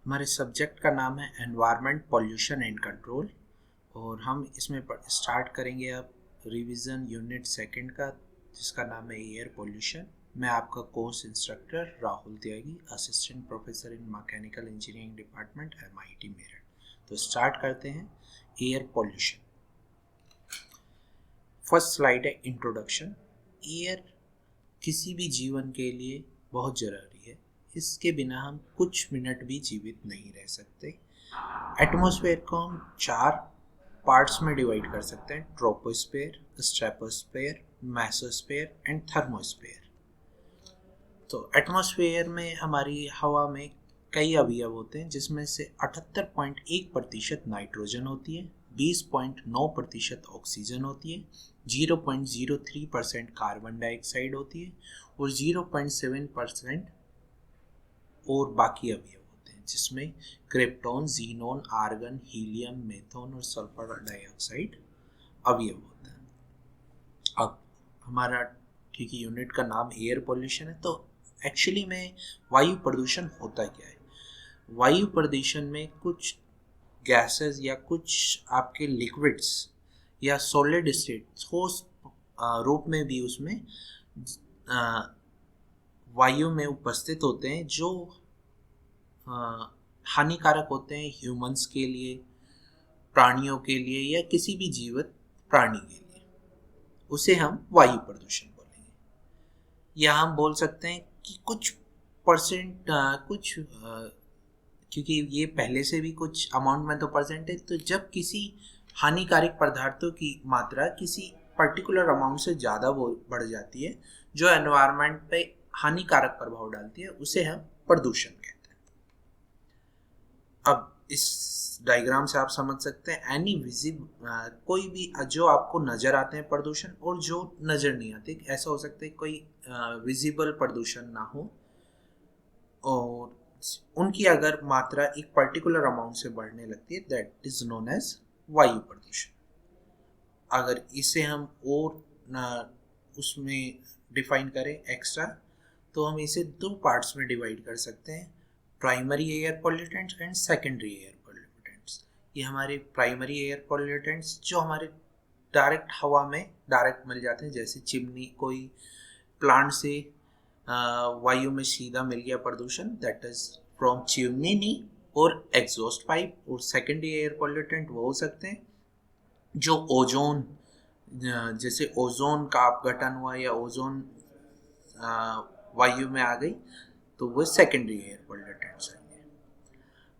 हमारे सब्जेक्ट का नाम है एनवायरनमेंट पॉल्यूशन एंड कंट्रोल और हम इसमें स्टार्ट करेंगे अब रिवीजन यूनिट सेकंड का, जिसका नाम है एयर पॉल्यूशन। मैं आपका course instructor Rahul Tyagi, assistant professor in mechanical engineering department MIT Meerut. तो स्टार्ट करते हैं एयर पॉल्यूशन। फर्स्ट स्लाइड है इंट्रोडक्शन। एयर किसी भी जीवन के लिए बहुत ज़रूरी है। इसके बिना हम कुछ मिनट भी जीवित नहीं रह सकते। एटमॉस्फेयर को हम 4 पार्ट्स में डिवाइड कर सकते हैं: troposphere, stratosphere, mesosphere and thermosphere. तो एटमॉस्फेयर में हमारी हवा में कई अवयव होते हैं, जिसमें से 78.1% नाइट्रोजन होती है, 20.9% ऑक्सीजन होती है, 0.03% कार्बन डाइऑक्साइड होती है और 0.7% और बाकी अवयव होते हैं, जिसमें क्रिप्टॉन, जीनोन, आर्गन, हीलियम, मेथोन और सल्फर डाइऑक्साइड अवयव होता है। अब हमारा ठीक है यूनिट का नाम एयर पोल्यूशन है, तो एक्चुअली में वायु प्रदूषण होता क्या है? वायु प्रदूषण में कुछ गैसेस या कुछ आपके लिक्विड्स या सॉलिड स्टेट ठोस रूप में भी उसमें वायु में उपस्थित होते हैं, जो हानिकारक होते हैं ह्यूमंस के लिए, प्राणियों के लिए या किसी भी जीवित प्राणी के लिए। उसे हम वायु प्रदूषण बोलेंगे। या हम बोल सकते हैं कि कुछ परसेंट क्योंकि ये पहले से भी कुछ अमाउंट में तो परसेंटेज, तो जब किसी हानिकारक पदार्थों की मात्रा किसी पर्टिकुलर अमाउंट से ज़्यादा वो बढ़ जाती है, जो एनवायरनमेंट पे हानिकारक प्रभाव डालती है, उसे हम प्रदूषण कहते हैं। अब इस डायग्राम से आप समझ सकते हैं एनी कोई भी जो आपको नज़र आते हैं प्रदूषण और जो नज़र नहीं आते। ऐसा हो सकता है कोई विजिबल प्रदूषण ना हो और उनकी अगर मात्रा एक पर्टिकुलर अमाउंट से बढ़ने लगती है, दैट इज नोन एज वायु प्रदूषण। अगर इसे हम और उसमें डिफाइन करें एक्स्ट्रा, तो हम इसे 2 पार्ट्स में डिवाइड कर सकते हैं: primary air pollutants and secondary air pollutants. ये हमारे प्राइमरी एयर पॉल्यूटेंट्स जो हमारे डायरेक्ट हवा में डायरेक्ट मिल जाते हैं, जैसे चिमनी, कोई प्लांट से वायु में सीधा मिल गया प्रदूषण, दैट इज फ्रॉम चिमनी और एग्जॉस्ट पाइप। और सेकेंडरी एयर पॉल्यूटेंट वो हो सकते हैं जो ओजोन, जैसे ओजोन का अपघटन हुआ या ओजोन वायु में आ गई, तो वो सेकेंडरी एयर पॉल्यूटेंट्स हैं।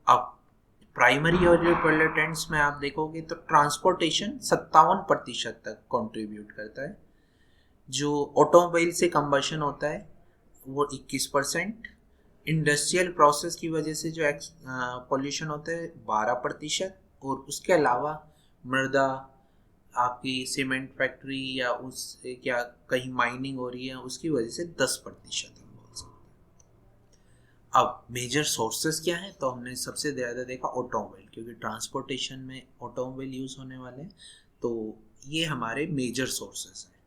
अब प्राइमरी एयर पॉल्यूटेंट्स में आप देखोगे तो ट्रांसपोर्टेशन 57% तक कंट्रीब्यूट करता है। जो ऑटोमोबाइल से कंबशन होता है वो 21%, इंडस्ट्रियल प्रोसेस की वजह से जो पॉल्यूशन होता है 12%, और उसके अलावा मृदा, आपकी सीमेंट फैक्ट्री या उससे क्या कहीं माइनिंग हो रही है, उसकी वजह से 10% हम बोल सकते हैं। अब मेजर सोर्सेस क्या है, तो हमने सबसे ज़्यादा देखा ऑटोमोबाइल, क्योंकि ट्रांसपोर्टेशन में ऑटोमोबाइल यूज़ होने वाले हैं, तो ये हमारे मेजर सोर्सेस हैं।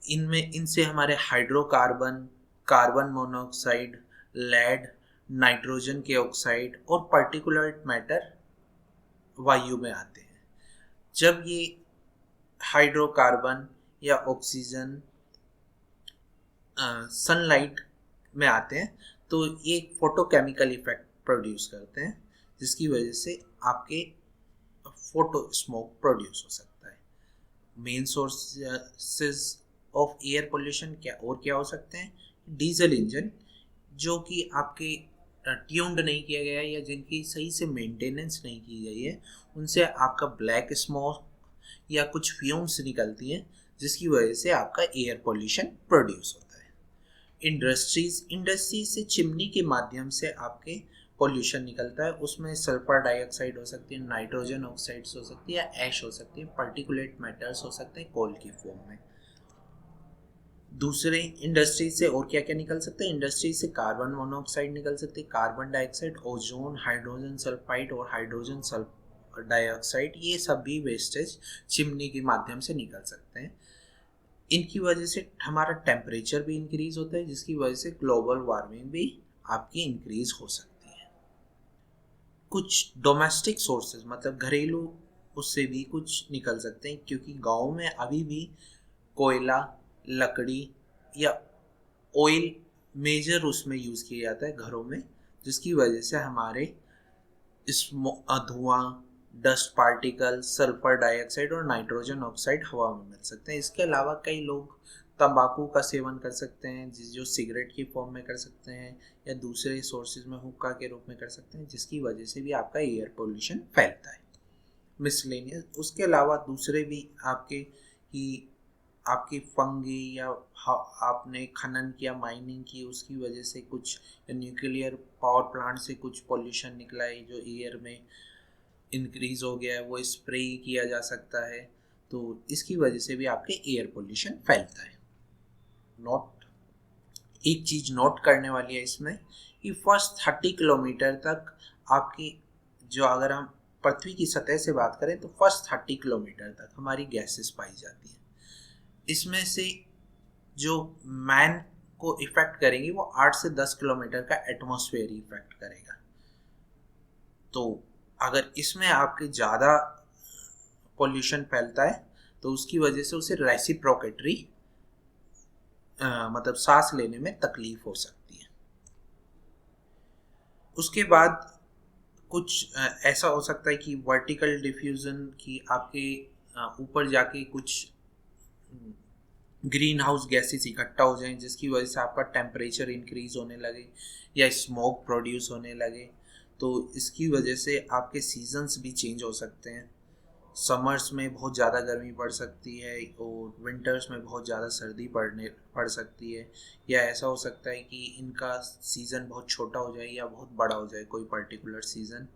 इनमें इनसे हमारे hydrocarbon, carbon monoxide, lead, nitrogen के ऑक्साइड और पार्टिकुलेट मैटर वायु में आते हैं। जब ये हाइड्रोकार्बन या ऑक्सीजन सनलाइट में आते हैं, तो ये फोटोकेमिकल इफेक्ट प्रोड्यूस करते हैं, जिसकी वजह से आपके फोटो स्मोक प्रोड्यूस हो सकता है। Main sources of air pollution क्या हो सकते हैं? डीजल इंजन, जो कि आपके ट्यून्ड नहीं किया गया है या जिनकी सही से मेंटेनेंस नहीं की गई है, उनसे आपका ब्लैक स्मोक या कुछ फ्यूम्स निकलती हैं, जिसकी वजह से आपका एयर पोल्यूशन प्रोड्यूस होता है। इंडस्ट्री से चिमनी के माध्यम से आपके पोल्यूशन निकलता है, उसमें सल्फर डाइऑक्साइड हो सकती है, नाइट्रोजन ऑक्साइड्स हो सकती है, ऐश हो सकती है, पार्टिकुलेट मैटर्स हो सकते हैं कोल की फॉर्म में। दूसरे इंडस्ट्री से और क्या क्या निकल सकते हैं? इंडस्ट्री से कार्बन मोनोऑक्साइड निकल सकती है, carbon dioxide, ozone, hydrogen sulphide और हाइड्रोजन डाइऑक्साइड, ये सब भी वेस्टेज चिमनी के माध्यम से निकल सकते हैं। इनकी वजह से हमारा टेम्परेचर भी इंक्रीज होता है, जिसकी वजह से ग्लोबल वार्मिंग भी आपकी इंक्रीज हो सकती है। कुछ डोमेस्टिक सोर्सेज मतलब घरेलू उससे भी कुछ निकल सकते हैं, क्योंकि गाँव में अभी भी कोयला, लकड़ी या ऑयल मेजर उसमें यूज़ किया जाता है घरों में, जिसकी वजह से हमारे धुआं, डस्ट पार्टिकल, सल्फर डाइऑक्साइड और नाइट्रोजन ऑक्साइड हवा में मिल सकते हैं। इसके अलावा कई लोग तंबाकू का सेवन कर सकते हैं, जो सिगरेट की फॉर्म में कर सकते हैं, या दूसरे सोर्सेज में हुक्का के रूप में कर सकते हैं, जिसकी वजह से भी आपका एयर पोल्यूशन फैलता है। मिसलेनियस उसके अलावा दूसरे भी आपके कि आपकी फंगी या आपने खनन किया, माइनिंग की, उसकी वजह से कुछ न्यूक्लियर पावर प्लांट से कुछ पॉल्यूशन निकला है जो एयर में इंक्रीज हो गया है, वो स्प्रे किया जा सकता है, तो इसकी वजह से भी आपके एयर पोल्यूशन फैलता है। नोट एक चीज़ नोट करने वाली है इसमें कि फर्स्ट 30 किलोमीटर तक आपकी जो, अगर हम पृथ्वी की सतह से बात करें तो फर्स्ट 30 किलोमीटर तक हमारी गैसेस पाई जाती हैं। इसमें से जो मैन को इफेक्ट करेंगी वो 8 से 10 किलोमीटर का एटमॉस्फेयर इफेक्ट करेगा। तो अगर इसमें आपके ज़्यादा पोल्यूशन फैलता है तो उसकी वजह से उसे रेसिप्रोकेटरी मतलब सांस लेने में तकलीफ हो सकती है। उसके बाद कुछ ऐसा हो सकता है कि वर्टिकल डिफ्यूजन की आपके ऊपर जाके कुछ ग्रीन हाउस गैसेस इकट्ठा हो जाएं, जिसकी वजह से आपका टेम्परेचर इंक्रीज होने लगे या स्मोक प्रोड्यूस होने लगे। तो इसकी वजह से आपके सीजन्स भी चेंज हो सकते हैं। समर्स में बहुत ज़्यादा गर्मी पड़ सकती है और विंटर्स में बहुत ज़्यादा सर्दी पड़ सकती है, या ऐसा हो सकता है कि इनका सीज़न बहुत छोटा हो जाए या बहुत बड़ा हो जाए, कोई पर्टिकुलर सीज़न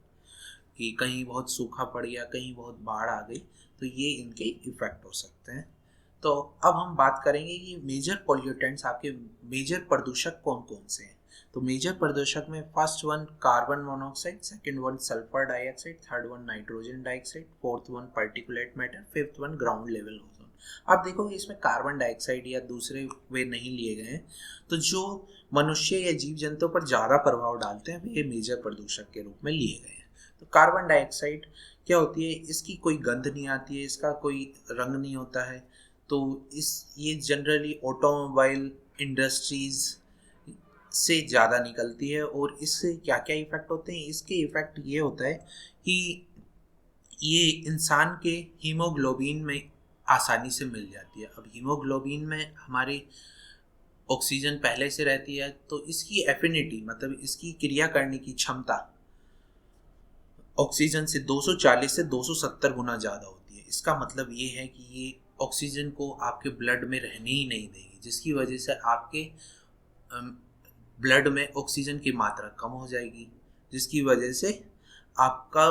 कि कहीं बहुत सूखा पड़ गया, कहीं बहुत बाढ़ आ गई, तो ये इनके इफ़ेक्ट हो सकते हैं। तो अब हम बात करेंगे कि मेजर पॉल्यूटेंट्स, आपके मेजर प्रदूषक कौन कौन से हैं। तो मेजर प्रदूषक में first one carbon monoxide, second one sulphur dioxide, third one nitrogen dioxide, fourth one particulate matter, fifth one ground level ozone. आप देखोगे इसमें कार्बन डाइऑक्साइड या दूसरे वे नहीं लिए गए हैं, तो जो मनुष्य या जीव जंतु पर ज़्यादा प्रभाव डालते हैं ये मेजर प्रदूषक के रूप में लिए गए हैं। तो कार्बन डाइऑक्साइड क्या होती है, इसकी कोई गंध नहीं आती है, इसका कोई रंग नहीं होता है, तो ये जनरली ऑटोमोबाइल इंडस्ट्रीज से ज़्यादा निकलती है। और इससे क्या क्या इफ़ेक्ट होते हैं, इसके इफ़ेक्ट ये होता है कि ये इंसान के हीमोग्लोबिन में आसानी से मिल जाती है। अब हीमोग्लोबिन में हमारी ऑक्सीजन पहले से रहती है, तो इसकी एफिनिटी मतलब इसकी क्रिया करने की क्षमता ऑक्सीजन से 240 से 270 गुना ज़्यादा होती है। इसका मतलब ये है कि ये ऑक्सीजन को आपके ब्लड में रहने ही नहीं देगी, जिसकी वजह से आपके ब्लड में ऑक्सीजन की मात्रा कम हो जाएगी, जिसकी वजह से आपका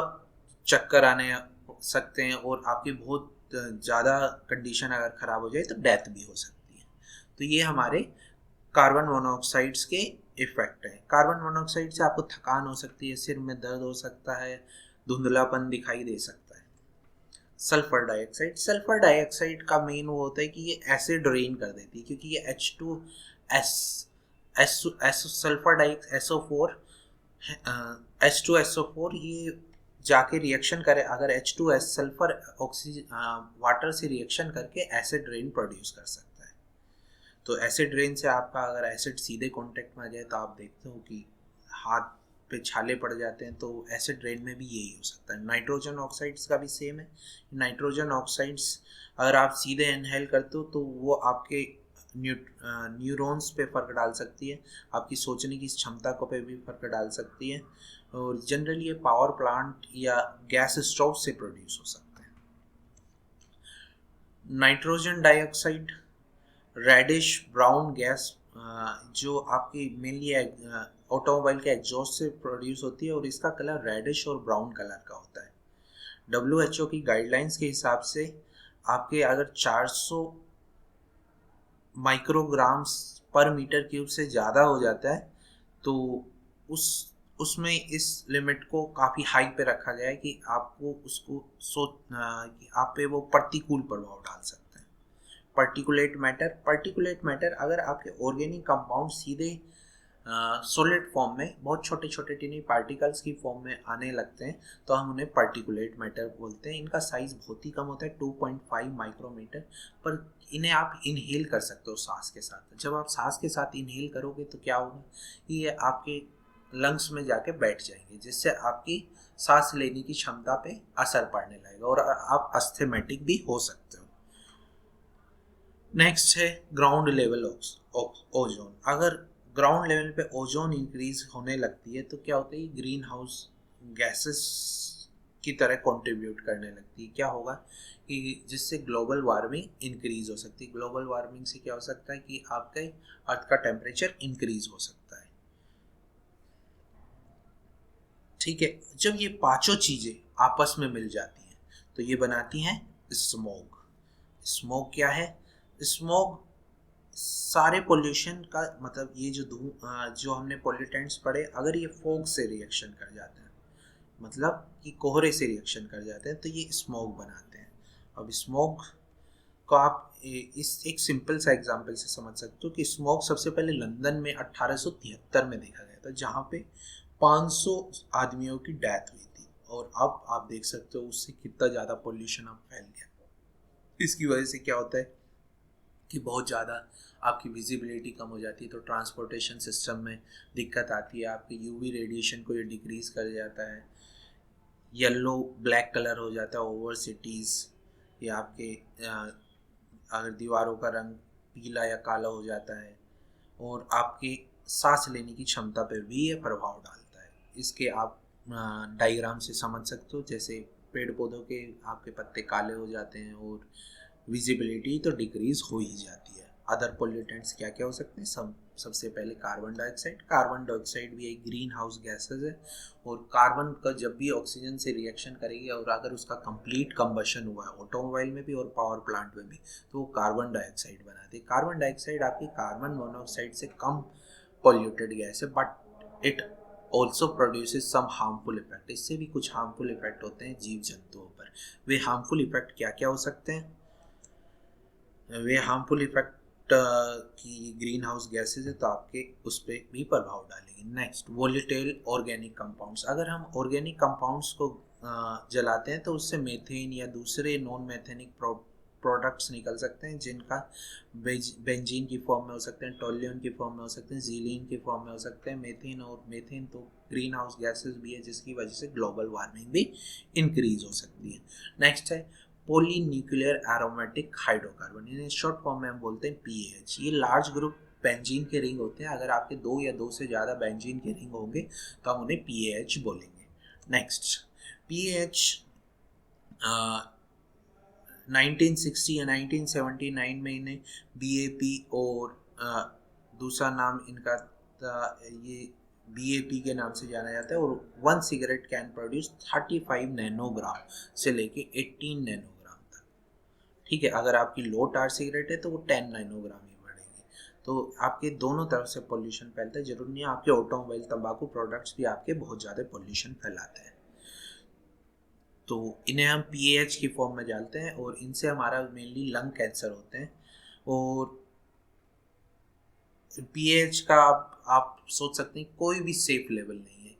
चक्कर आने सकते हैं और आपकी बहुत ज़्यादा कंडीशन अगर ख़राब हो जाए तो डेथ भी हो सकती है। तो ये हमारे कार्बन मोनोऑक्साइड्स के इफ़ेक्ट है। कार्बन मोनोऑक्साइड से आपको थकान हो सकती है, सिर में दर्द हो सकता है, धुंधलापन दिखाई दे सकता है। सल्फर डाइऑक्साइड, सल्फर डाइऑक्साइड का मेन वो होता है कि ये एसिड रेन कर देती है, क्योंकि ये H2S सल्फर SO4 H2SO4 ये जाके रिएक्शन करे, अगर H2S सल्फर ऑक्सीजन वाटर से रिएक्शन करके एसिड रेन प्रोड्यूस कर सकता है। तो एसिड रेन से आपका अगर एसिड सीधे कांटेक्ट में आ जाए तो आप देखते हो कि हाथ पे छाले पड़ जाते हैं, तो एसिड रेन में भी यही हो सकता है। नाइट्रोजन ऑक्साइड्स का भी सेम है। नाइट्रोजन ऑक्साइड्स अगर आप सीधे इनहेल करते हो तो वो आपके न्यूरॉन्स पे फ़र्क डाल सकती है, आपकी सोचने की क्षमता को पे भी फ़र्क डाल सकती है, और जनरली ये पावर प्लांट या गैस स्टोव से प्रोड्यूस हो सकता है। Nitrogen dioxide reddish brown gas जो आपकी मेनली ऑटोमोबाइल के एग्जॉस्ट से प्रोड्यूस होती है, और इसका कलर रेडिश और ब्राउन कलर का होता है। WHO की गाइडलाइंस के हिसाब से आपके अगर 400 माइक्रोग्राम्स पर मीटर क्यूब से ज़्यादा हो जाता है तो उसमें इस लिमिट को काफ़ी हाई पे रखा गया है कि आपको उसको कि आप पे वो प्रतिकूल प्रभाव डाल सकते हैं। पार्टिकुलेट मैटर अगर आपके ऑर्गेनिक कंपाउंड सीधे सॉलिड फॉर्म में बहुत छोटे छोटे टिनी पार्टिकल्स की फॉर्म में आने लगते हैं तो हम उन्हें पार्टिकुलेट मैटर बोलते हैं। इनका साइज बहुत ही कम होता है 2.5 माइक्रोमीटर, पर इन्हें आप इनहेल कर सकते हो सांस के साथ। जब आप सांस के साथ इनहेल करोगे तो क्या होगा, ये आपके लंग्स में जाके बैठ जाएंगे, जिससे आपकी सांस लेने की क्षमता पे असर पड़ने लगेगा और आप अस्थेमेटिक भी हो सकते हो। नेक्स्ट है ग्राउंड लेवल ओजोन। अगर ग्राउंड लेवल पे ओजोन इंक्रीज होने लगती है तो क्या होता है, ग्रीन हाउस गैसेस की तरह कंट्रीब्यूट करने लगती है। क्या होगा कि जिससे ग्लोबल वार्मिंग इंक्रीज हो सकती है। ग्लोबल वार्मिंग से क्या हो सकता है कि आपके अर्थ का टेम्परेचर इंक्रीज हो सकता है। ठीक है, जब ये पांचों चीजें आपस में मिल जाती हैं तो ये बनाती हैं स्मोक। स्मोक क्या है, स्मोक सारे पोल्यूशन का मतलब ये जो हमने पोल्यूटेंट्स पढ़े, अगर ये फोग से रिएक्शन कर जाते हैं, मतलब कि कोहरे से रिएक्शन कर जाते हैं, तो ये स्मोक बनाते हैं। अब स्मोक को आप इस एक सिंपल सा एग्जांपल से समझ सकते हो कि स्मोक सबसे पहले लंदन में 1873 में देखा गया था, जहाँ पे 500 आदमियों की डेथ हुई थी। और अब आप देख सकते हो उससे कितना ज़्यादा पोल्यूशन अब फैल गया। इसकी वजह से क्या होता है कि बहुत ज़्यादा आपकी विजिबिलिटी कम हो जाती है, तो ट्रांसपोर्टेशन सिस्टम में दिक्कत आती है। आपके यूवी रेडिएशन को ये डिक्रीज कर जाता है। येलो ब्लैक कलर हो जाता है ओवर सिटीज़, या आपके अगर दीवारों का रंग पीला या काला हो जाता है। और आपकी सांस लेने की क्षमता पर भी ये प्रभाव डालता है। इसके आप डायग्राम से समझ सकते हो, जैसे पेड़ पौधों के आपके पत्ते काले हो जाते हैं और विजिबिलिटी तो डिक्रीज हो ही जाती है। अदर पोल्यूटेंट्स क्या क्या हो सकते हैं, सबसे पहले कार्बन डाइऑक्साइड। कार्बन डाइऑक्साइड भी एक ग्रीन हाउस गैसेज है, और कार्बन का जब भी ऑक्सीजन से रिएक्शन करेगी और अगर उसका कंप्लीट कंबशन हुआ है ऑटोमोबाइल में भी और पावर प्लांट में भी, तो वो कार्बन डाइऑक्साइड बनाती है। कार्बन डाइऑक्साइड आपकी कार्बन मोनोऑक्साइड से कम पॉल्यूटेड गैस है, but it also produces some harmful effect. इससे भी कुछ हार्मफुल इफेक्ट होते हैं जीव जंतुओं पर। वे हार्मफुल इफेक्ट क्या क्या हो सकते हैं, वे हार्मफुल इफेक्ट की ग्रीन हाउस गैसेज है तो आपके उस पर भी प्रभाव डालेंगे। Next, volatile organic compounds. अगर हम ऑर्गेनिक कंपाउंड्स को जलाते हैं तो उससे मेथेन या दूसरे नॉन मेथेनिक प्रोडक्ट्स निकल सकते हैं, जिनका बेंजीन की फॉर्म में हो सकते हैं, टोल्यून की फॉर्म में हो सकते हैं, जीलीन की फॉर्म में हो सकते हैं। मेथेन और मेथेन तो ग्रीन हाउस गैसेज भी है, जिसकी वजह से ग्लोबल वार्मिंग भी इंक्रीज हो सकती है। नेक्स्ट है पॉलीन्यूक्लियर एरोमेटिक हाइड्रोकार्बन, इन्हें शॉर्ट फॉर्म में हम बोलते हैं पीएच। ये लार्ज ग्रुप बेंजीन के रिंग होते हैं। अगर आपके दो या दो से ज़्यादा बेंजीन के रिंग होंगे तो हम उन्हें पीएच बोलेंगे। नेक्स्ट, पीएच 1960 या 1979 में इन्हें बीएपी और दूसरा नाम इनका ये बीएपी के नाम से जाना जाता है। और 1 सिगरेट कैन प्रोड्यूस 35 नैनोग्राम से लेके 18 नैनोग्राम तक। ठीक है, अगर आपकी लो टार सिगरेट है तो वो 10 नैनोग्राम ही बढ़ेगी। तो आपके दोनों तरफ से पोल्यूशन फैलता है। जरूरी नहीं है आपके ऑटोमोबाइल तंबाकू प्रोडक्ट्स भी आपके बहुत ज़्यादा पोल्यूशन फैलाते हैं। तो इन्हें हम पीएच की फॉर्म में डालते हैं और इनसे हमारा मेनली लंग कैंसर होते हैं। और पीएच का आप सोच सकते हैं कोई भी सेफ लेवल नहीं है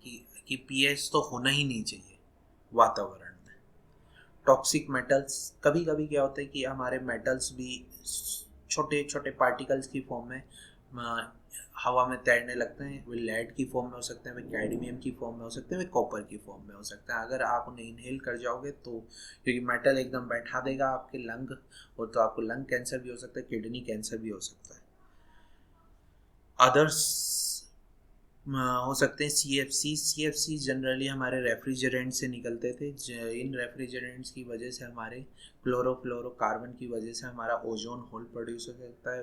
कि पीएच तो होना ही नहीं चाहिए वातावरण में। टॉक्सिक मेटल्स, कभी कभी क्या होता है कि हमारे मेटल्स भी छोटे छोटे पार्टिकल्स की फॉर्म में हवा में तैरने लगते हैं। वे लेड की फॉर्म में हो सकते हैं, वे कैडमियम की फॉर्म में हो सकते हैं, वे कॉपर की फॉर्म में हो सकते हैं। अगर आप उन्हें इनहेल कर जाओगे तो क्योंकि मेटल एकदम बैठा देगा आपके लंग, और तो आपको लंग कैंसर भी हो सकता है, किडनी कैंसर भी हो सकता है। अदर्स हो सकते हैं सीएफसी जनरली हमारे रेफ्रिजरेंट से निकलते थे। इन रेफ्रिजरेंट्स की वजह से हमारे क्लोरोफ्लोरोकार्बन की वजह से हमारा ओजोन होल प्रोड्यूस हो सकता है,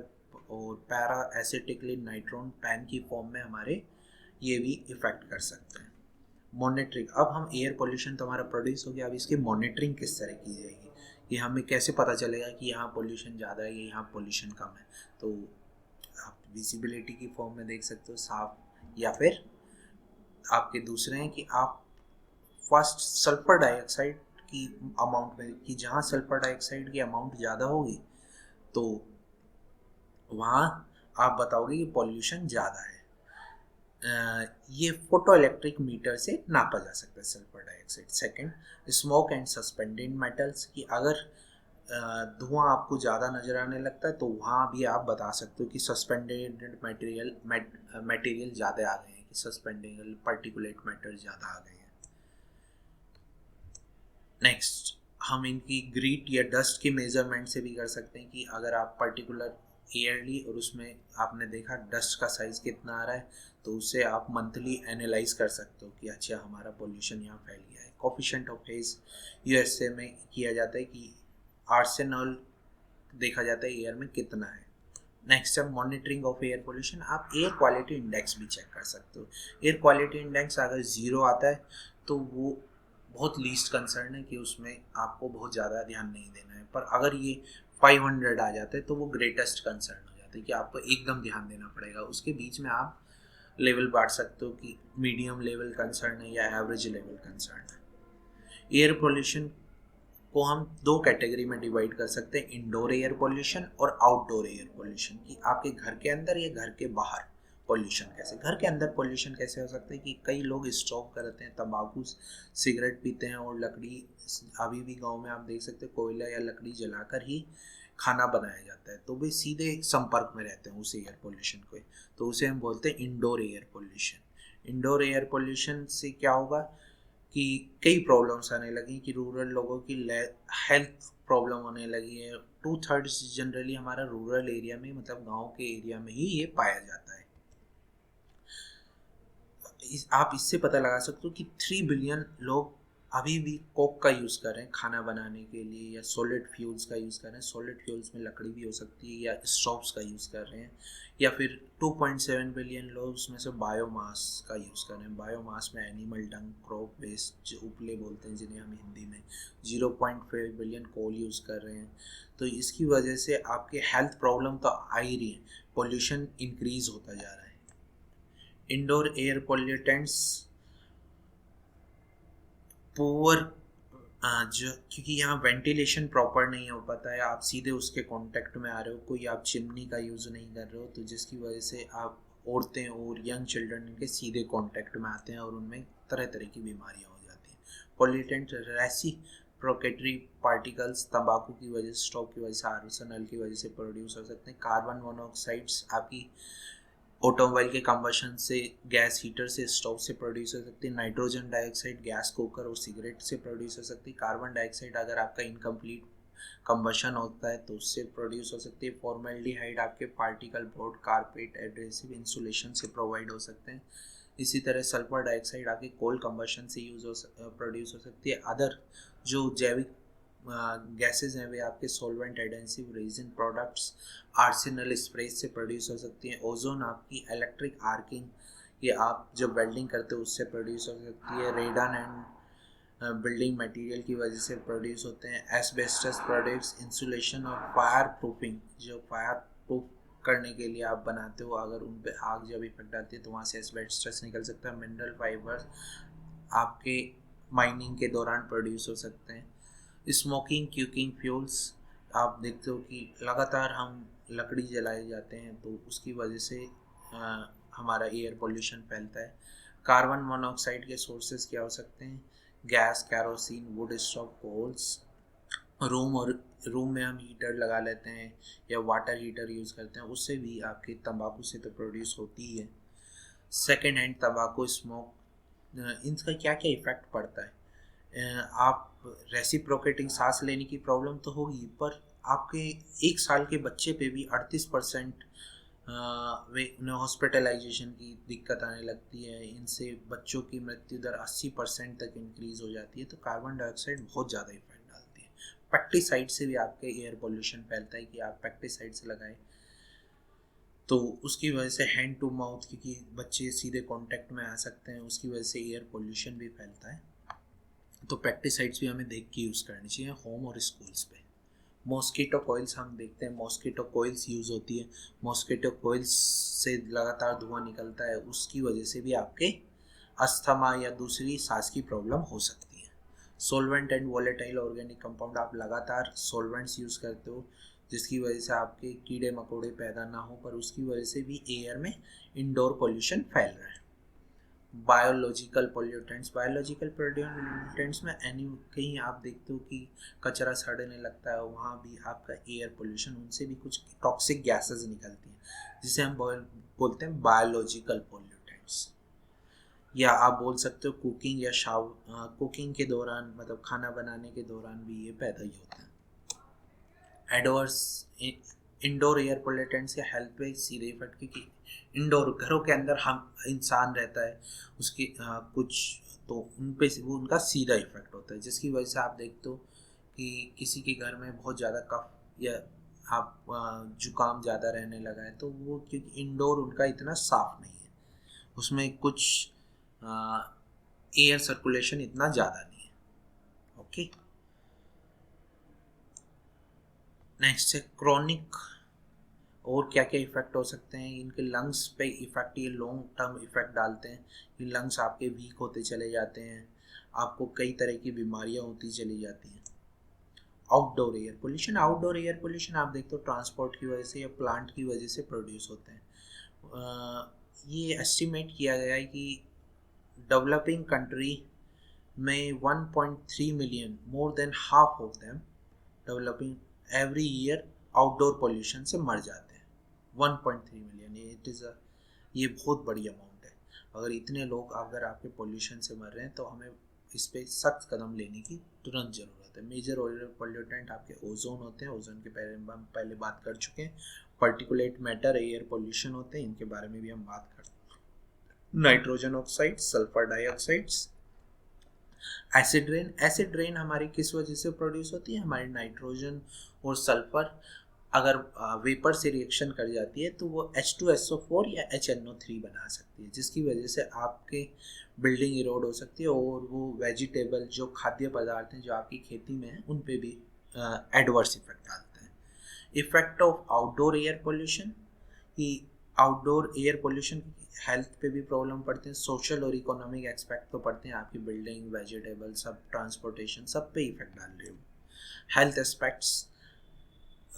और पैरा एसिटिकलिन नाइट्रोन पैन की फॉर्म में हमारे ये भी इफेक्ट कर सकते हैं। मॉनिटरिंग, अब हम एयर पोल्यूशन तो हमारा प्रोड्यूस हो गया, अब इसकी मॉनिटरिंग किस तरह की जाएगी, ये हमें कैसे पता चलेगा कि यहाँ पोल्यूशन ज़्यादा है या यहाँ पोल्यूशन कम है। तो आप विजिबिलिटी की फॉर्म में देख सकते हो साफ, या फिर आपके दूसरे हैं कि आप फर्स्ट सल्फर डाइऑक्साइड की अमाउंट में, कि जहाँ सल्फर डाइऑक्साइड की अमाउंट ज़्यादा होगी तो वहाँ आप बताओगे कि पॉल्यूशन ज़्यादा है। ये फोटो इलेक्ट्रिक मीटर से नापा जा सकता है sulphur dioxide. Second, smoke and suspended metals, कि अगर धुआं आपको ज़्यादा नज़र आने लगता है तो वहाँ भी आप बता सकते हो कि सस्पेंडेड मटेरियल ज़्यादा आ गए हैं, कि सस्पेंडेड पार्टिकुलेट मैटर ज़्यादा आ गए हैं। नेक्स्ट, हम इनकी ग्रीट या डस्ट की मेजरमेंट से भी कर सकते हैं, कि अगर आप पर्टिकुलर ईयरली और उसमें आपने देखा डस्ट का साइज़ कितना आ रहा है, तो उससे आप मंथली एनालाइज कर सकते हो कि अच्छा हमारा पोल्यूशन यहाँ फैल गया है। कोफिशिएंट ऑफ हेज यूएसए में किया जाता है कि आर्सेनॉल देखा जाता है एयर में कितना है। नेक्स्ट है मॉनिटरिंग ऑफ एयर पोल्यूशन। आप एयर क्वालिटी इंडेक्स भी चेक कर सकते हो। एयर क्वालिटी इंडेक्स अगर 0 आता है तो वो बहुत लीस्ट कंसर्न है, कि उसमें आपको बहुत ज़्यादा ध्यान नहीं देना है। पर अगर ये 500 आ जाते हैं तो वो ग्रेटेस्ट कंसर्न हो जाता है, कि आपको एकदम ध्यान देना पड़ेगा। उसके बीच में आप लेवल बांट सकते हो कि मीडियम लेवल कंसर्न है या एवरेज लेवल कंसर्न है। एयर पोल्यूशन को हम दो कैटेगरी में डिवाइड कर सकते हैं, इंडोर एयर पोल्यूशन और आउटडोर एयर पोल्यूशन। कि आपके घर के अंदर या घर के बाहर पोल्यूशन कैसे। घर के अंदर पोल्यूशन कैसे हो सकता है, कि कई लोग स्टोव करते हैं, तंबाकू सिगरेट पीते हैं और लकड़ी, अभी भी गांव में आप देख सकते हैं कोयला या लकड़ी जलाकर ही खाना बनाया जाता है, तो वे सीधे संपर्क में रहते हैं उस एयर पोल्यूशन को, तो उसे हम बोलते हैं indoor air pollution. Indoor air pollution से क्या होगा कि कई प्रॉब्लम्स आने लगी, कि रूरल लोगों की हेल्थ प्रॉब्लम होने लगी है। 2/3 जनरली हमारा रूरल एरिया में, मतलब गांव के एरिया में ही ये पाया जाता है। आप इससे पता लगा सकते हो कि 3 बिलियन लोग अभी भी कोक का यूज़ कर रहे हैं खाना बनाने के लिए, या सॉलिड फ्यूल्स का यूज़ कर रहे हैं। सॉलिड फ्यूल्स में लकड़ी भी हो सकती है, या स्टोव्स का यूज़ कर रहे हैं। या फिर 2.7 बिलियन लोग उसमें से बायोमास का यूज़ कर रहे हैं। बायोमास में एनिमल डंग, क्रॉप वेस्ट, जो उपले बोलते हैं जिन्हें हम हिंदी में, 0.5 बिलियन कोल यूज़ कर रहे हैं। तो इसकी वजह से आपके हेल्थ प्रॉब्लम तो आ ही रही है, पोल्यूशन इंक्रीज होता जा रहा है। इंडोर एयर पोल्यूटेंट्स पुअर, जो क्योंकि यहाँ वेंटिलेशन प्रॉपर नहीं हो पाता है, आप सीधे उसके कांटेक्ट में आ रहे हो, कोई आप चिमनी का यूज़ नहीं कर रहे हो, तो जिसकी वजह से आप औरतें और यंग चिल्ड्रन के सीधे कांटेक्ट में आते हैं और उनमें तरह तरह की बीमारियाँ हो जाती हैं। पोल्यूटेंट रेसी प्रोकेटरी पार्टिकल्स तंबाकू की वजह से, स्टोव की वजह से, आर्सेनल की वजह से प्रोड्यूस हो सकते हैं। कार्बन मोनोऑक्साइड्स आपकी ऑटोमोबाइल के कंबशन से, गैस हीटर से, स्टोव से प्रोड्यूस हो सकती है। नाइट्रोजन डाइऑक्साइड गैस कुकर और सिगरेट से प्रोड्यूस हो सकती है। कार्बन डाइऑक्साइड अगर आपका इनकम्प्लीट कंबशन होता है तो उससे प्रोड्यूस हो सकती है। फॉर्मेल्डिहाइड आपके particle board, carpet, adhesive, insulation से प्रोवाइड हो सकते हैं। इसी तरह सल्फर डाइऑक्साइड आपके कोल कंबशन से प्रोड्यूस हो सकती है। अदर जो जैविक गैसेज हैं वे आपके solvent, adhesive, resin products, aerosol spray से प्रोड्यूस हो सकती हैं। ओजोन आपकी इलेक्ट्रिक आर्किंग, ये आप जब वेल्डिंग करते हो उससे प्रोड्यूस हो सकती है। रेडन एंड बिल्डिंग मटेरियल की वजह से प्रोड्यूस होते हैं। एस्बेस्टस प्रोडक्ट्स, इंसुलेशन और फायर प्रूफिंग, जो फायर प्रूफ करने के लिए आप बनाते हो, अगर उन पे आग जब इफेक्ट आती है तो वहाँ से एस्बेस्टस निकल सकता है। मिनरल फाइबर्स आपके माइनिंग के दौरान प्रोड्यूस हो सकते हैं। स्मोकिंग, कुकिंग फ्यूल्स, आप देखते हो कि लगातार हम लकड़ी जलाए जाते हैं तो उसकी वजह से हमारा एयर पोल्यूशन फैलता है। कार्बन मोनोऑक्साइड के सोर्सेज क्या हो सकते हैं, gas, kerosene, wood stove, coals. Room में हम हीटर लगा लेते हैं या वाटर हीटर यूज़ करते हैं, उससे भी आपके तंबाकू से तो प्रोड्यूस होती ही है। सेकेंड हैंड तंबाकू स्मोक, इनका क्या क्या इफ़ेक्ट पड़ता है। आप रेसिप्रोकेटिंग सांस लेने की प्रॉब्लम तो होगी, पर आपके 1 साल के बच्चे पे भी 38% वे उन्हें हॉस्पिटलाइजेशन की दिक्कत आने लगती है। इनसे बच्चों की मृत्यु दर 80% तक इंक्रीज हो जाती है। तो कार्बन डाइऑक्साइड बहुत ज़्यादा इफेक्ट डालती है। पेस्टिसाइड से भी आपके एयर पोल्यूशन फैलता है, कि आप पेस्टिसाइड से लगाएं तो उसकी वजह से हैंड टू माउथ, क्योंकि बच्चे सीधे कांटेक्ट में आ सकते हैं, उसकी वजह से एयर पोल्यूशन भी फैलता है। तो पेस्टिसाइड्स भी हमें देख के यूज़ करनी चाहिए होम और स्कूल्स पे। मॉस्किटो कोइल्स हम देखते हैं, मॉस्किटो कोइल्स यूज़ होती है। मॉस्किटो कोइल्स से लगातार धुआं निकलता है, उसकी वजह से भी आपके अस्थमा या दूसरी सांस की प्रॉब्लम हो सकती है। Solvent and volatile organic compound, आप लगातार सॉल्वेंट्स यूज़ करते हो जिसकी वजह से आपके कीड़े मकोड़े पैदा ना हो, पर उसकी वजह से भी एयर में इंडोर पोल्यूशन फैल रहा है। बायोलॉजिकल पोल्यूटेंट्स में कहीं आप देखते हो कि कचरा सड़ने लगता है, वहाँ भी आपका एयर पोल्यूशन, उनसे भी कुछ टॉक्सिक गैसेस निकलती हैं जिसे हम बोलते हैं बायोलॉजिकल पोल्यूटेंट्स। या आप बोल सकते हो कुकिंग के दौरान, मतलब खाना बनाने के दौरान भी ये पैदा ही होता है। एडवर्स इंडोर एयर पोल्यूटेंट्स के हेल्थ पे सीधे इफेक्ट, क्योंकि इंडोर घरों के अंदर हम इंसान रहता है, उसकी कुछ तो उन पे वो उनका सीधा इफेक्ट होता है, जिसकी वजह से आप देखते हो कि किसी के घर में बहुत ज़्यादा कफ या आप जुकाम ज़्यादा रहने लगा है, तो वो क्योंकि इंडोर उनका इतना साफ नहीं है, उसमें कुछ एयर सर्कुलेशन इतना ज़्यादा नहीं है। ओके, नेक्स्ट है क्रॉनिक। और क्या क्या इफ़ेक्ट हो सकते हैं इनके? लंग्स पे इफ़ेक्ट, ये लॉन्ग टर्म इफ़ेक्ट डालते हैं, ये लंग्स आपके वीक होते चले जाते हैं, आपको कई तरह की बीमारियां होती चली जाती हैं। आउटडोर एयर पोल्यूशन आप देखते हो ट्रांसपोर्ट की वजह से या प्लांट की वजह से प्रोड्यूस होते हैं। ये एस्टिमेट किया गया है कि डेवलपिंग कंट्री में 1.3 million, more than half of them developing every year outdoor pollution से मर जाते हैं। 1.3 मिलियन, ये बहुत बड़ी अमाउंट है। अगर इतने लोग अगर आपके पोल्यूशन से मर रहे हैं तो हमें इस पे सख्त कदम लेने की तुरंत ज़रूरत है। मेजर ऑयल पोल्यूटेंट आपके ओजोन होते हैं, ओजोन के बारे में हम पहले बात कर चुके हैं। पार्टिकुलेट मैटर एयर पोल्यूशन होते हैं, इनके बारे में भी हम बात करते हैं। Nitrogen oxide, sulphur dioxides, acid rain हमारी किस वजह से प्रोड्यूस होती है? हमारी नाइट्रोजन और सल्फर अगर वेपर से रिएक्शन कर जाती है तो वो H2SO4 या HNO3 बना सकती है, जिसकी वजह से आपके बिल्डिंग इरोड हो सकती है और वो वेजिटेबल जो खाद्य पदार्थ हैं जो आपकी खेती में है उन पे भी एडवर्स इफेक्ट डालते हैं। Effect of outdoor air pollution, कि आउटडोर एयर पोल्यूशन हेल्थ पे भी प्रॉब्लम पड़ते हैं, सोशल और इकोनॉमिक एक्सपेक्ट तो पड़ते हैं, आपकी बिल्डिंग, वेजिटेबल, सब ट्रांसपोर्टेशन, सब पे इफेक्ट डाल रहे हो।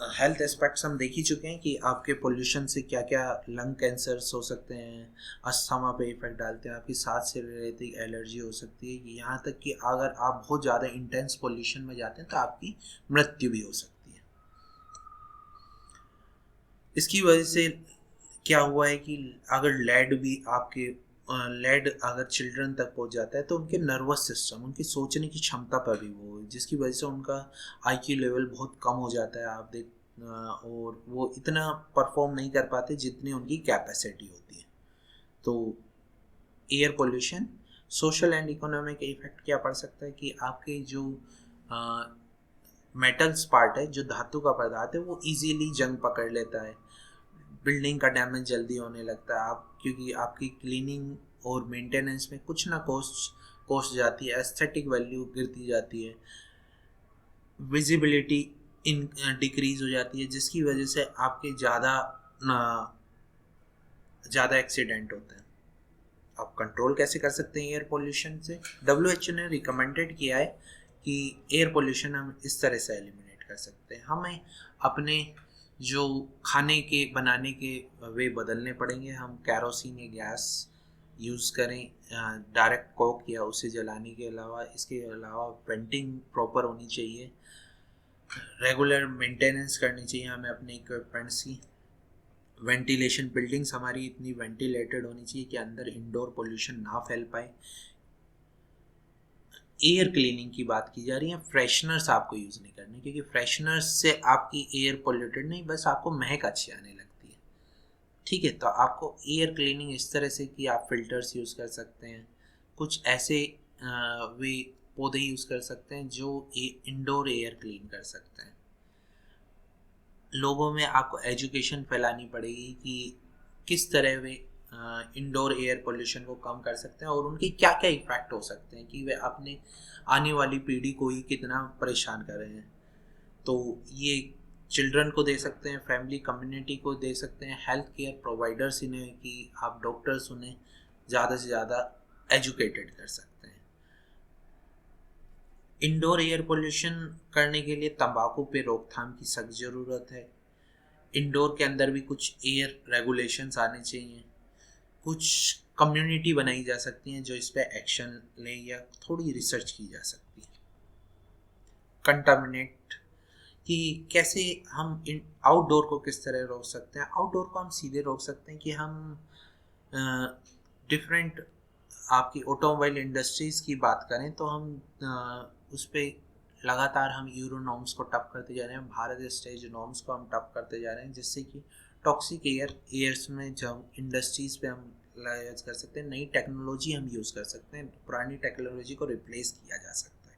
हेल्थ एस्पेक्ट्स हम देख ही चुके हैं कि आपके पोल्यूशन से क्या क्या लंग कैंसर्स हो सकते हैं, अस्थमा पे इफेक्ट डालते हैं, आपकी सांस से रिलेटेड एलर्जी हो सकती है, यहाँ तक कि अगर आप बहुत ज़्यादा इंटेंस पोल्यूशन में जाते हैं तो आपकी मृत्यु भी हो सकती है। इसकी वजह से क्या हुआ है कि अगर लेड अगर चिल्ड्रन तक पहुंच जाता है तो उनके नर्वस सिस्टम, उनकी सोचने की क्षमता पर भी वो, जिसकी वजह से उनका आईक्यू लेवल बहुत कम हो जाता है, आप देख, और वो इतना परफॉर्म नहीं कर पाते जितनी उनकी कैपेसिटी होती है। तो air pollution, social and economic effect क्या पड़ सकता है कि आपके जो मेटल्स पार्ट है, जो धातु का पदार्थ है, वो इजीली जंग पकड़ लेता है, बिल्डिंग का डैमेज जल्दी होने लगता है, आप क्योंकि आपकी क्लीनिंग और मेंटेनेंस में कुछ ना कॉस्ट जाती है, एस्थेटिक वैल्यू गिरती जाती है, विजिबिलिटी इन डिक्रीज हो जाती है, जिसकी वजह से आपके ज़्यादा एक्सीडेंट होते हैं। आप कंट्रोल कैसे कर सकते हैं एयर पोल्यूशन से? WHO ने रिकमेंडेड किया है कि एयर पोल्यूशन हम इस तरह से एलिमिनेट कर सकते हैं। हमें अपने जो खाने के बनाने के वे बदलने पड़ेंगे, हम कैरोसिन या गैस यूज़ करें डायरेक्ट कोक या उसे जलाने के अलावा। इसके अलावा वेंटिंग प्रॉपर होनी चाहिए, रेगुलर मेंटेनेंस करनी चाहिए हमें अपने इक्विपमेंट्स की। वेंटिलेशन, बिल्डिंग्स हमारी इतनी वेंटिलेटेड होनी चाहिए कि अंदर इंडोर पोल्यूशन ना फैल पाए। एयर क्लीनिंग की बात की जा रही है, फ्रेशनर्स आपको यूज़ नहीं करने, क्योंकि फ्रेशनर्स से आपकी एयर पोल्यूटेड नहीं, बस आपको महक अच्छी आने लगती है। ठीक है, तो आपको एयर क्लीनिंग इस तरह से कि आप फिल्टर्स यूज़ कर सकते हैं, कुछ ऐसे वे पौधे यूज़ कर सकते हैं जो इंडोर एयर क्लीन कर सकते हैं। लोगों में आपको एजुकेशन फैलानी पड़ेगी कि किस तरह वे इंडोर एयर पोल्यूशन को कम कर सकते हैं और उनके क्या क्या इफ़ेक्ट हो सकते हैं, कि वे अपने आने वाली पीढ़ी को ही कितना परेशान कर रहे हैं। तो ये चिल्ड्रन को दे सकते हैं, फैमिली कम्युनिटी को दे सकते हैं, हेल्थ केयर प्रोवाइडर्स इन्हें, कि आप डॉक्टर्स उन्हें ज़्यादा से ज़्यादा एजुकेटेड कर सकते हैं। इंडोर एयर पोल्यूशन करने के लिए तंबाकू पे रोकथाम की सख्त ज़रूरत है। इंडोर के अंदर भी कुछ एयर रेगुलेशंस आने चाहिए, कुछ कम्युनिटी बनाई जा सकती है जो इस पर एक्शन ले या थोड़ी रिसर्च की जा सकती है। कंटामिनेट कि कैसे हम इन आउटडोर को किस तरह रोक सकते हैं। आउटडोर को हम सीधे रोक सकते हैं कि हम डिफरेंट आपकी ऑटोमोबाइल इंडस्ट्रीज़ की बात करें तो हम उस पर लगातार हम यूरो नॉर्म्स को टप करते जा रहे हैं, भारत स्टेज नॉर्म्स को हम टप करते जा रहे हैं, जिससे कि टॉक्सिक एयर्स में जब इंडस्ट्रीज़ पे हम यूज़ कर सकते हैं, नई टेक्नोलॉजी हम यूज़ कर सकते हैं, पुरानी टेक्नोलॉजी को रिप्लेस किया जा सकता है।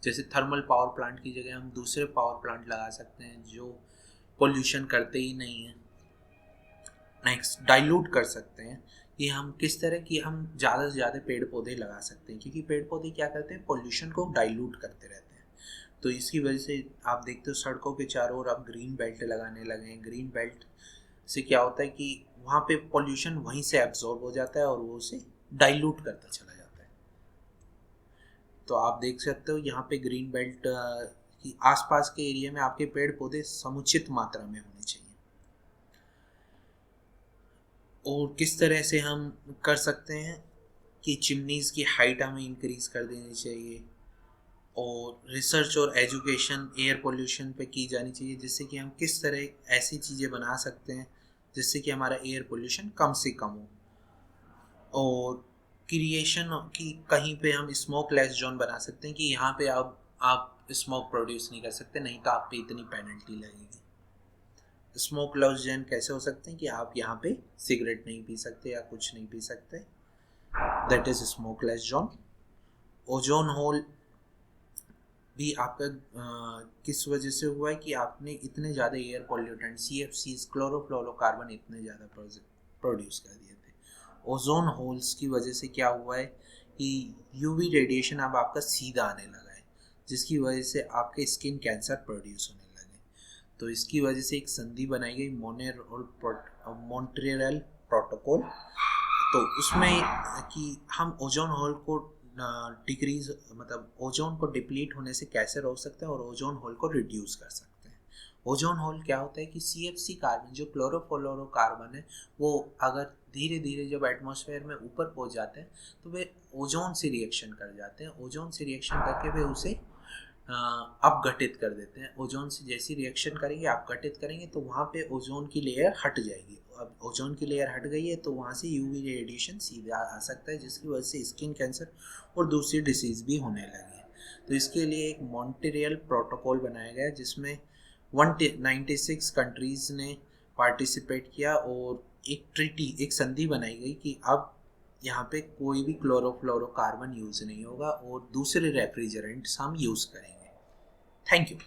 जैसे थर्मल पावर प्लांट की जगह हम दूसरे पावर प्लांट लगा सकते हैं जो पोल्यूशन करते ही नहीं हैं। नेक्स्ट डाइल्यूट कर सकते हैं कि हम किस तरह की हम ज़्यादा से ज़्यादा पेड़ पौधे लगा सकते हैं, क्योंकि पेड़ पौधे क्या करते हैं, पोल्यूशन को डाइल्यूट करते रहते हैं। तो इसकी वजह से आप देखते हो सड़कों के चारों ओर आप ग्रीन बेल्ट लगाने लगे हैं। ग्रीन बेल्ट से क्या होता है कि वहाँ पे पोल्यूशन वहीं से एब्जॉर्ब हो जाता है और वो उसे डाइल्यूट करता चला जाता है। तो आप देख सकते हो यहाँ पे ग्रीन बेल्ट की आसपास के एरिया में आपके पेड़ पौधे समुचित मात्रा में होने चाहिए। और किस तरह से हम कर सकते हैं कि चिमनीज़ की हाइट हमें इंक्रीज़ कर देनी चाहिए, और रिसर्च और एजुकेशन एयर पोल्यूशन पे की जानी चाहिए, जिससे कि हम किस तरह ऐसी चीज़ें बना सकते हैं जिससे कि हमारा एयर पोल्यूशन कम से कम हो। और क्रिएशन की कहीं पे हम स्मोक लेस जोन बना सकते हैं कि यहाँ पे आप स्मोक प्रोड्यूस नहीं कर सकते, नहीं तो आप पे इतनी पेनल्टी लगेगी। स्मोक लेस जोन कैसे हो सकते हैं कि आप यहाँ पे सिगरेट नहीं पी सकते या कुछ नहीं पी सकते, that is smoke less zone. Ozone hole भी आपका किस वजह से हुआ है कि आपने इतने ज़्यादा एयर पॉल्यूटेंट CFCs क्लोरोफ्लोरोकार्बन इतने ज़्यादा प्रोड्यूस कर दिए थे। ओजोन होल्स की वजह से क्या हुआ है कि UV रेडिएशन अब आपका सीधा आने लगा है, जिसकी वजह से आपके स्किन कैंसर प्रोड्यूस होने लगे। तो इसकी वजह से एक संधि बनाई गई मॉन्ट्रियल प्रोटोकॉल, तो उसमें कि हम ओजोन होल को डिक्रीज मतलब ओजोन को डिप्लीट होने से कैसे रोक सकते हैं और ओजोन होल को रिड्यूस कर सकते हैं। ओजोन होल क्या होता है कि CFC कार्बन जो क्लोरोफ्लोरोकार्बन है वो अगर धीरे धीरे जब एटमॉस्फेयर में ऊपर पहुंच जाते हैं तो वे ओजोन से रिएक्शन कर जाते हैं। ओजोन से रिएक्शन करके वे उसे अपघटित कर देते हैं। ओजोन से जैसी रिएक्शन करेंगे अपघटित करेंगे तो वहाँ पे ओजोन की लेयर हट जाएगी। अब ओजोन की लेयर हट गई है तो वहाँ से UV रेडिएशन सीधा आ सकता है, जिसकी वजह से स्किन कैंसर और दूसरी डिसीज़ भी होने लगी है। तो इसके लिए एक मॉन्ट्रियल प्रोटोकॉल बनाया गया जिसमें 196 कंट्रीज़ ने पार्टिसिपेट किया और एक संधि बनाई गई कि अब यहाँ पे कोई भी क्लोरोफ्लोरोकार्बन यूज़ नहीं होगा और दूसरे रेफ्रिजरेंट्स हम यूज़ करेंगे। Thank you.